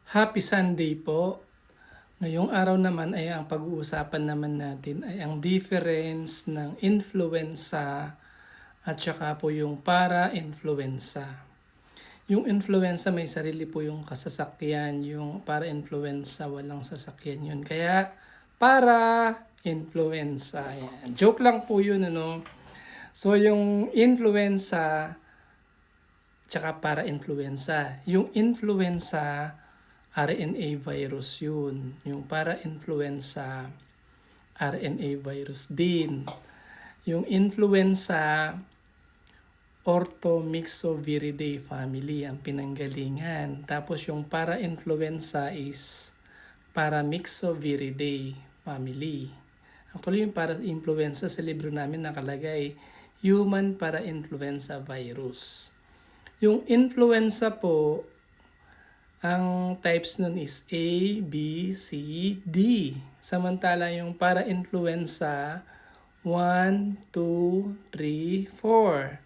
Happy Sunday po. Ngayong araw naman ay ang pag-uusapan naman natin ay ang difference ng influenza at saka po yung para-influenza. Yung influenza may sarili po yung kasasakyan, yung para-influenza walang sasakyan yun. Kaya para-influenza. Yan. Joke lang po yun, ano. So yung influenza tsaka para-influenza. Yung influenza RNA virus yun. Yung para-influenza, RNA virus din. Yung influenza, Orthomyxoviridae family ang pinanggalingan. Tapos yung para-influenza is Paramyxoviridae family. Actually, yung para-influenza sa libro namin nakalagay, human para-influenza virus. Yung influenza po, ang types nun is A, B, C, D. Samantala yung para-influenza, 1, 2, 3, 4.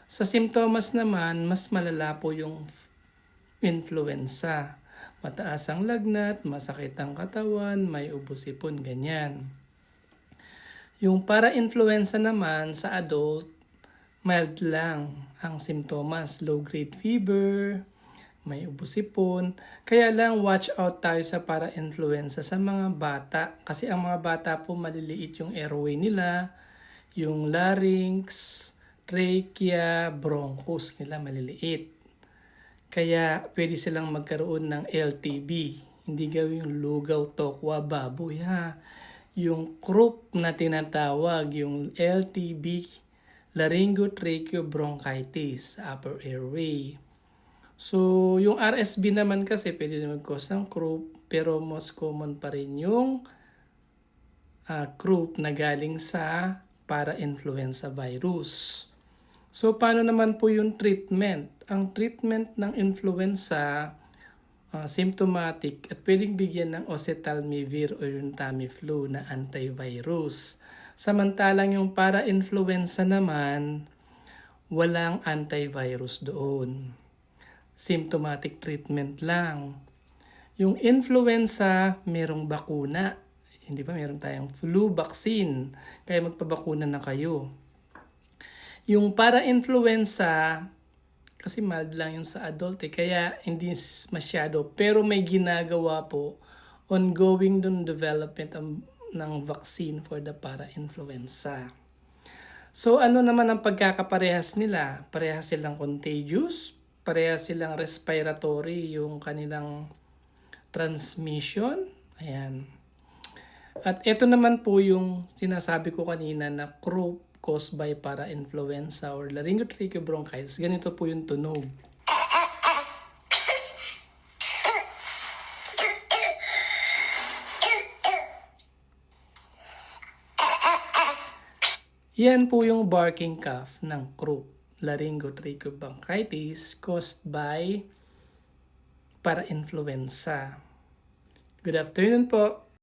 Sa simptomas naman, mas malala po yung influenza. Mataas ang lagnat, masakit ang katawan, may ubo-sipon, ganyan. Yung para-influenza naman sa adult, mild lang ang simptomas, low-grade fever, may ubo-sipon. Kaya lang watch out tayo sa para-influenza sa mga bata. Kasi ang mga bata po maliliit yung airway nila, yung larynx, trachea, bronchus nila maliliit. Kaya pwede silang magkaroon ng LTB. Hindi gawin yung lugaw, tokwa, baboy ha. Yung croup na tinatawag, yung LTB, laryngotracheobronchitis, upper airway. So, yung RSV naman kasi pwede na mag-cause ng croup, pero most common pa rin yung croup na galing sa para-influenza virus. So, paano naman po yung treatment? Ang treatment ng influenza, symptomatic at pwedeng bigyan ng oseltamivir o yung Tamiflu na antivirus. Samantalang yung para-influenza naman, walang antivirus doon. Symptomatic treatment lang. Yung influenza, merong bakuna. Hindi ba meron tayong flu vaccine? Kaya magpabakuna na kayo. Yung para-influenza, kasi mild lang yung sa adult kaya hindi masyado. Pero may ginagawa po, ongoing dun development ng vaccine for the para-influenza. So ano naman ang pagkakaparehas nila? Parehas silang contagious, parehas silang respiratory yung kanilang transmission. Ayan. At ito naman po yung sinasabi ko kanina na croup caused by para-influenza or laryngotracheobronchitis. Ganito po yung tunog. Yan po yung barking cough ng croup, laryngotracheobronchitis caused by para-influenza. Good afternoon po.